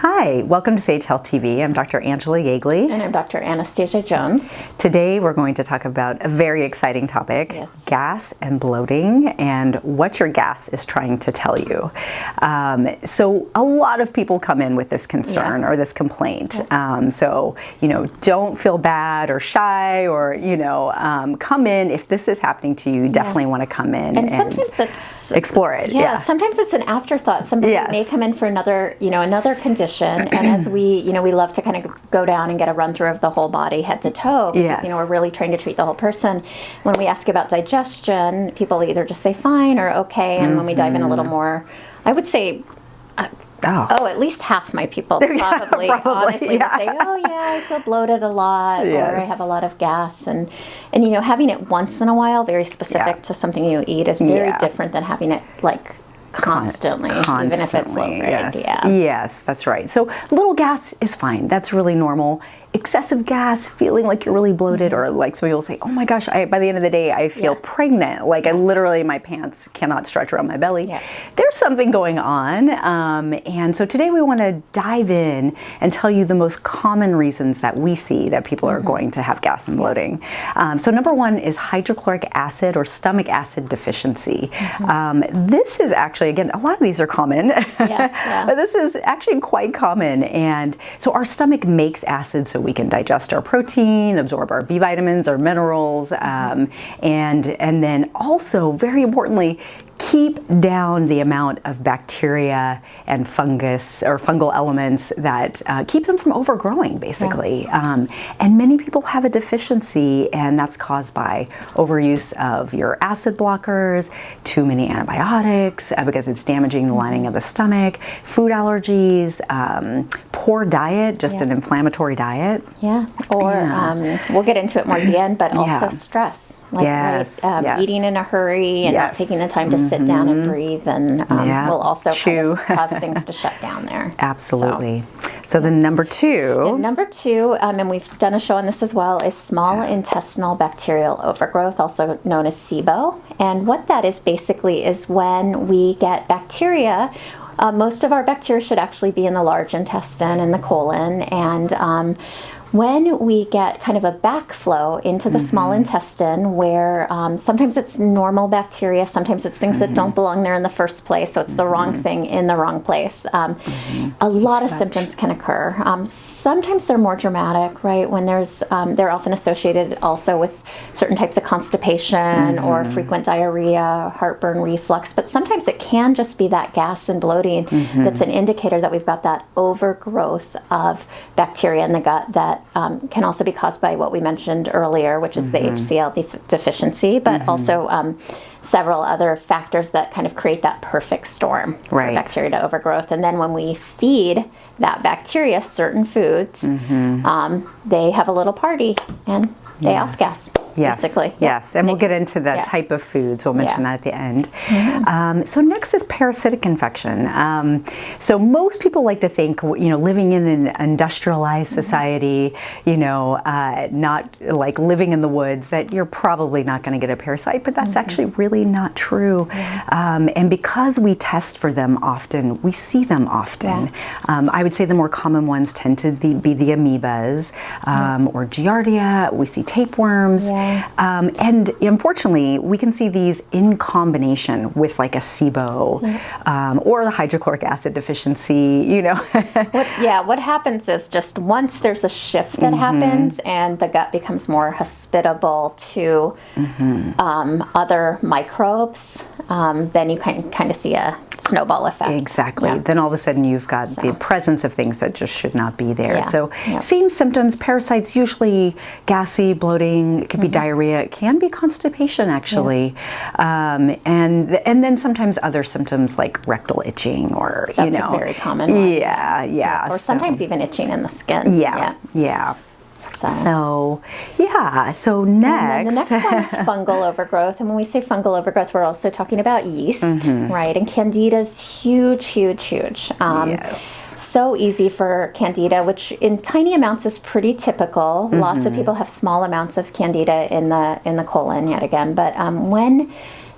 Hi, welcome to Sage Health TV. I'm Dr. Angela Yeagley. And I'm Dr. Anastasia Jones. Today we're going to talk about a very exciting topic, Yes. gas and bloating and what your gas is trying to tell you. So a lot of people come in with this concern or this complaint. Don't feel bad or shy or, come in. If this is happening to you, definitely want to come in and sometimes it's explore it. Yeah. Sometimes it's an afterthought. Somebody may come in for another condition. And as we love to kind of go down and get a run through of the whole body, head to toe, because, we're really trying to treat the whole person. When we ask about digestion, people either just say fine or okay. And when we dive in a little more, I would say, at least half my people probably honestly would say, I feel bloated a lot, or I have a lot of gas. And having it once in a while, very specific to something you eat, is very different than having it like constantly, even if it's low grade. Yes, that's right. So little gas is fine. That's really normal. Excessive gas, feeling like you're really bloated, or like some people say, oh my gosh, by the end of the day, I feel pregnant. Like I literally, my pants cannot stretch around my belly. Yeah. There's something going on. And so today we want to dive in and tell you the most common reasons that we see that people are going to have gas and bloating. So number one is hydrochloric acid or stomach acid deficiency. This is actually, again, a lot of these are common, but this is actually quite common. And so our stomach makes acid so we can digest our protein, absorb our B vitamins, our minerals, and then also, very importantly, keep down the amount of bacteria and fungus or fungal elements that keep them from overgrowing, basically. And many people have a deficiency, and that's caused by overuse of your acid blockers, too many antibiotics, because it's damaging the lining of the stomach, food allergies, poor diet, just an inflammatory diet. Or we'll get into it more at the end, but also stress. Like eating in a hurry and not taking the time to sit down and breathe, and will also cause things to shut down there. Absolutely. So then number two. Number two, and we've done a show on this as well, is small intestinal bacterial overgrowth, also known as SIBO. And what that is basically is when we get bacteria. Most of our bacteria should actually be in the large intestine and the colon, and when we get kind of a backflow into the small intestine, where sometimes it's normal bacteria, sometimes it's things that don't belong there in the first place, so it's the wrong thing in the wrong place. A lot of symptoms can occur. Sometimes they're more dramatic, right? When they're often associated also with certain types of constipation or frequent diarrhea, heartburn, reflux, but sometimes it can just be that gas and bloating that's an indicator that we've got that overgrowth of bacteria in the gut that can also be caused by what we mentioned earlier, which is the HCl deficiency, but also several other factors that kind of create that perfect storm for bacteria to overgrowth. And then when we feed that bacteria certain foods, they have a little party and they off-gas, basically. Yes, and we'll get into the type of foods. We'll mention that at the end. So next is parasitic infection. So most people like to think, living in an industrialized society, not like living in the woods, that you're probably not going to get a parasite, but that's actually really not true. And because we test for them often, we see them often. I would say the more common ones tend to be the amoebas or giardia. We see tapeworms. And unfortunately, we can see these in combination with like a SIBO or the hydrochloric acid deficiency, What happens is just once there's a shift that happens and the gut becomes more hospitable to other microbes, then you kind of see a snowball effect. Exactly. Then all of a sudden you've got the presence of things that just should not be there. So same symptoms, parasites, usually gassy, bloating, it could be diarrhea, it can be constipation actually. And then sometimes other symptoms like rectal itching or, That's a very common one. Or sometimes even itching in the skin. So next. And the next one is fungal overgrowth. And when we say fungal overgrowth, we're also talking about yeast, right? And candida is huge. So easy for candida, which in tiny amounts is pretty typical. Lots of people have small amounts of candida in the colon yet again. But when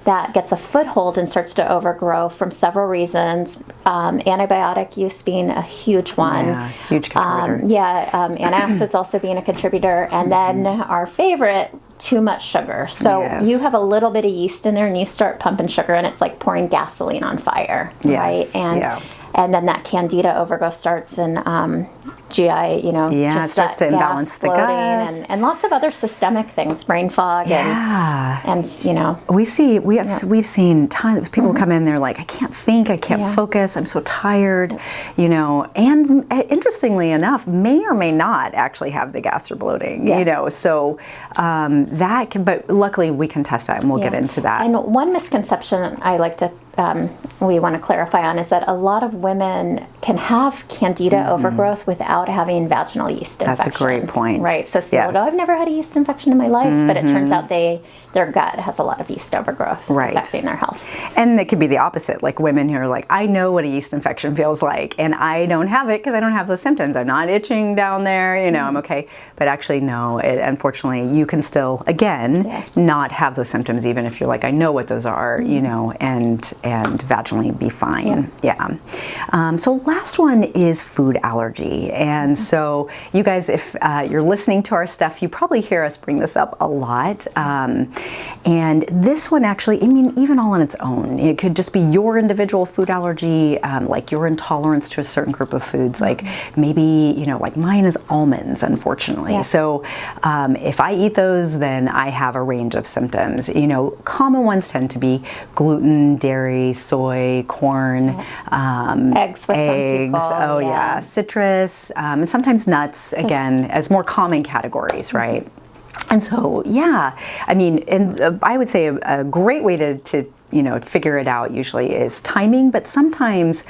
that gets a foothold and starts to overgrow from several reasons. Antibiotic use being a huge one. Yeah, huge contributor. Antacids also being a contributor. And then our favorite, too much sugar. So Yes. you have a little bit of yeast in there and you start pumping sugar and it's like pouring gasoline on fire, Yes. right? And then that candida overgrowth starts and GI, it starts to imbalance the gut. And lots of other systemic things, brain fog and we've seen tons of people come in, they're like, I can't think, I can't focus, I'm so tired, and interestingly enough, may or may not actually have the gas or bloating, so that can, but luckily we can test that and we'll get into that. And one misconception I like to we want to clarify on is that a lot of women can have candida overgrowth without having vaginal yeast infections. That's a great point. Right. So people go, I've never had a yeast infection in my life, but it turns out their gut has a lot of yeast overgrowth affecting their health. And it could be the opposite, like women who are like, I know what a yeast infection feels like, and I don't have it because I don't have those symptoms. I'm not itching down there, I'm okay. But actually, no, unfortunately, you can still, again, not have those symptoms, even if you're like, I know what those are, and vaginally be fine. So last one is food allergy. And so you guys, if you're listening to our stuff, you probably hear us bring this up a lot. And this one actually, even all on its own, it could just be your individual food allergy, like your intolerance to a certain group of foods, like maybe, like mine is almonds, unfortunately. So if I eat those, then I have a range of symptoms. Common ones tend to be gluten, dairy, soy, corn, eggs with some people, citrus, and sometimes nuts, again, as more common categories, right? And so, I would say a great way to figure it out usually is timing, but sometimes,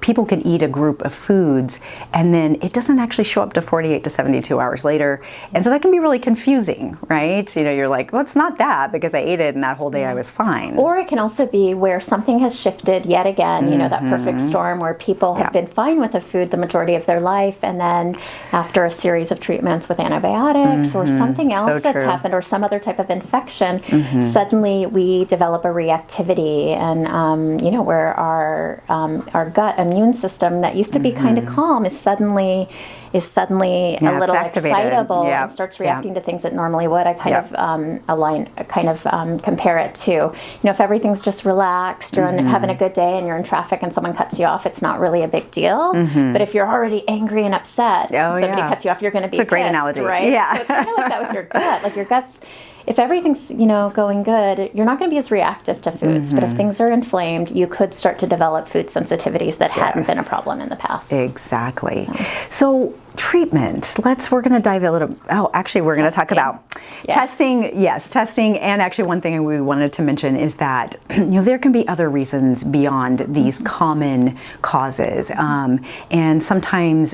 people can eat a group of foods and then it doesn't actually show up to 48 to 72 hours later. And so that can be really confusing, right? You're like, well, it's not that because I ate it and that whole day I was fine. Or it can also be where something has shifted yet again, that perfect storm where people have been fine with a food the majority of their life. And then after a series of treatments with antibiotics or something else that's happened or some other type of infection, suddenly we develop a reactivity and where our gut immune system that used to be kind of calm is suddenly a little excitable and starts reacting to things that normally would. I kind of compare it to, if everything's just relaxed, you're having a good day and you're in traffic and someone cuts you off, it's not really a big deal. But if you're already angry and upset, somebody cuts you off, you're going to be pissed. It's a great analogy, right? Yeah. So it's kind of like that with your gut. Like your gut's, if everything's, going good, you're not going to be as reactive to foods. But if things are inflamed, you could start to develop food sensitivities that hadn't been a problem in the past. Exactly. So treatment. We're going to dive a little. Oh, actually, we're going to talk about testing. Yes, testing. And actually, one thing we wanted to mention is that there can be other reasons beyond these common causes, and sometimes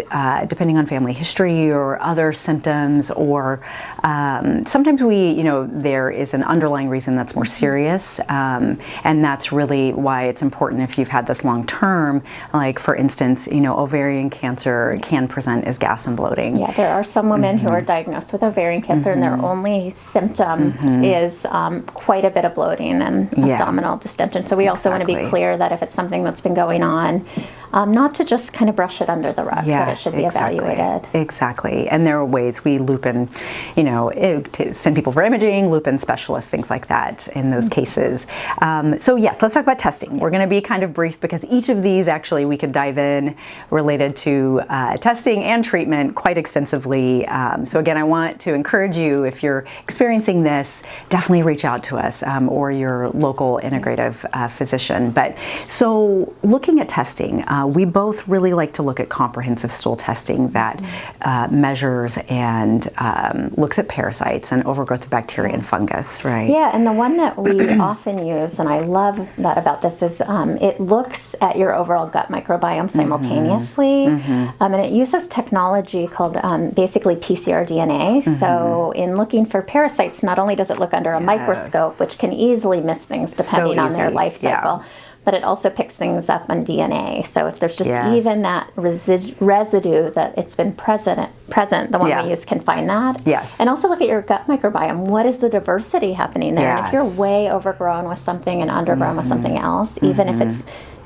depending on family history or other symptoms, or sometimes there is an underlying reason that's more serious, and that's really why it's important if you've had this long term. Like for instance, ovarian cancer can present as gas and bloating. Yeah, there are some women who are diagnosed with ovarian cancer and their only symptom is quite a bit of bloating and abdominal distension. So we also want to be clear that if it's something that's been going on, not to just kind of brush it under the rug, that it should be evaluated. Exactly. And there are ways we loop in, to send people for imaging, loop in specialists, things like that in those cases. So yes, let's talk about testing. We're going to be kind of brief because each of these actually we could dive in related to testing and treatment quite extensively. So again, I want to encourage you, if you're experiencing this, definitely reach out to us or your local integrative physician. But so looking at testing, we both really like to look at comprehensive stool testing that measures and looks at parasites and overgrowth of bacteria and fungus, right? Yeah, and the one that we often use, and I love that about this, is it looks at your overall gut microbiome simultaneously, and it uses technology called basically PCR DNA. So in looking for parasites, not only does it look under a microscope, which can easily miss things depending on their life cycle, but it also picks things up on DNA. So if there's just Yes. even that residue that it's been present, the one Yeah. we use can find that. Yes. And also look at your gut microbiome. What is the diversity happening there? And if you're Yes. way overgrown with something and undergrown with something else, even if it's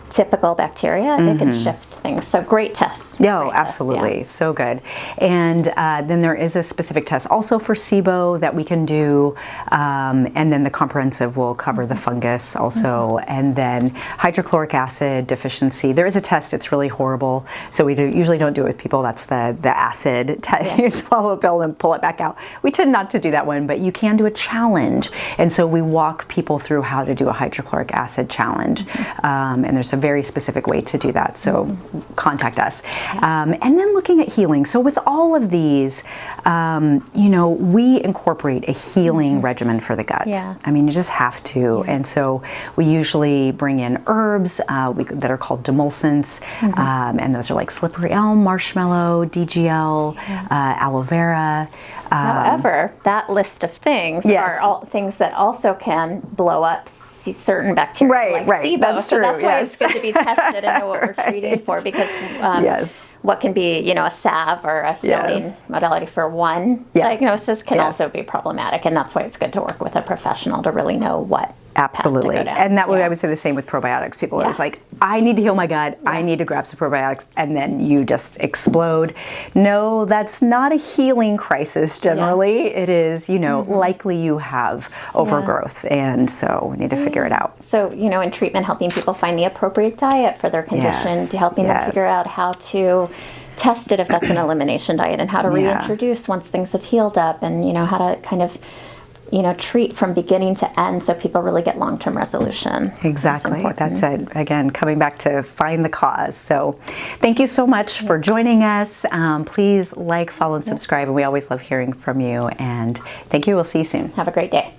typical bacteria, it can shift things. So great tests. No, Great tests, absolutely. yeah. So good. And then there is a specific test also for SIBO that we can do. And then the comprehensive will cover the fungus also. And then hydrochloric acid deficiency. There is a test. It's really horrible. So we usually don't do it with people. That's the acid test. You swallow a pill and pull it back out. We tend not to do that one, but you can do a challenge. And so we walk people through how to do a hydrochloric acid challenge. And there's a very specific way to do that. So contact us. And then looking at healing. So with all of these, we incorporate a healing regimen for the gut. Yeah. I mean, you just have to. And so we usually bring in herbs that are called demulcents. And those are like slippery elm, marshmallow, DGL, aloe vera. However, that list of things Yes. are all things that also can blow up certain bacteria, like SIBO. That's so true, that's why yes. it's good to be tested and know what we're treating for, because Yes. what can be, a salve or a healing Yes. modality for one Yeah. diagnosis can Yes. also be problematic, and that's why it's good to work with a professional to really know what Absolutely. path to go down. And that way Yeah. I would say the same with probiotics. People are Yeah. always like, I need to heal my gut. I need to grab some probiotics. And then you just explode. No, that's not a healing crisis generally. It is, likely you have overgrowth. And so we need to figure it out. So, in treatment, helping people find the appropriate diet for their condition, Yes, to helping them yes. figure out how to test it if that's an elimination diet, and how to Yeah. reintroduce once things have healed up, and, how to kind of, treat from beginning to end so people really get long-term resolution. Exactly. That's it. Again, coming back to find the cause. So thank you so much for joining us. Please like, follow, and subscribe. And we always love hearing from you. And thank you. We'll see you soon. Have a great day.